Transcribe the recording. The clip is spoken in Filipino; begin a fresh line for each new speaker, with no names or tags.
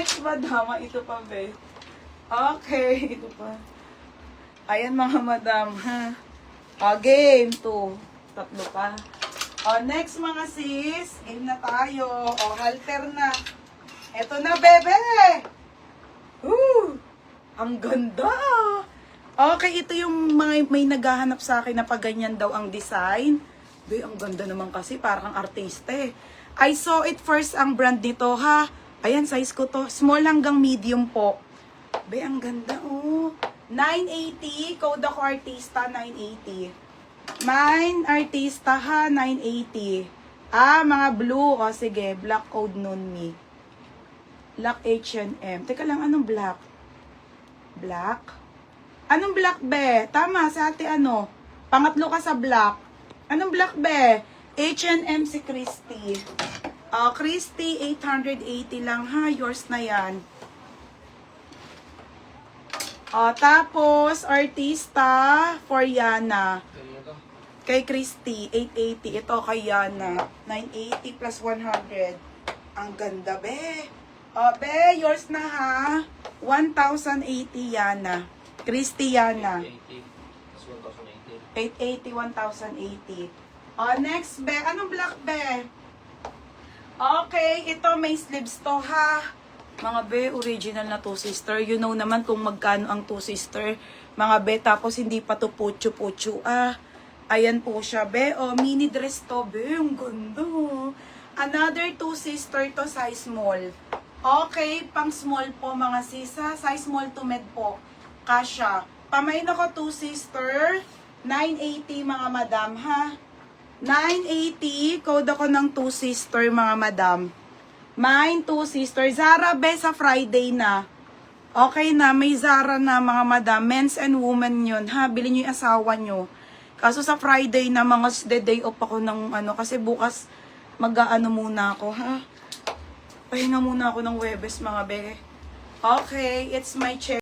next, madam. Ito pa, be. Okay, ito pa. Ayan, mga madam, ha? Game 2. Tatlo pa. Next, mga sis. Game na tayo. Halter na. Ito na, bebe. Ang ganda. Okay, ito yung mga may naghahanap sa akin na pag ganyan daw ang design. Be, ang ganda naman kasi, parang artista eh. I saw it first ang brand nito, ha? Ayan, size ko to. Small hanggang medium po. Be, ang ganda, oh. 980. Code ako artista, 980. Mine, artista, ha? 980. Mga blue. O, sige. Black code nun me. Black H&M. Teka lang, anong black? Black? Anong black, be? Tama, sa ate ano? Pangatlo ka sa black. Anong black, be? H&M si Christy. Christy, 880 lang, ha? Yours na yan. Tapos, artista, for Yana. Kay Christy, 880. Ito kay Yana. 980 plus 100. Ang ganda, be. Be, yours na, ha? 1,080 Yana. Christy Yana. 880, 1,080. Next, be. Anong black, be? Okay, ito may sleeves to, ha? Mga be, original na two sister. You know naman kung magkano ang two sister. Mga be, tapos hindi pa to pucho-pucho, Ayan po siya, be. Mini dress to, be. Ang ganda. Another two sister to, size small. Okay, pang small po, mga sisa. Size small to med po. Kasha. Pamain ako two sister. 980, mga madam, ha? 980. Code ako ng two sister, mga madam. Mine, two sister. Zara, be, sa Friday na. Okay na, may Zara na, mga madam. Men's and women yun, ha? Bilhin nyo yung asawa nyo. Kaso sa Friday na, mga day off ako ng ano, kasi bukas mag-ano muna ako, ha? Pahinga muna ako ng Webes, mga be. Okay, it's my check.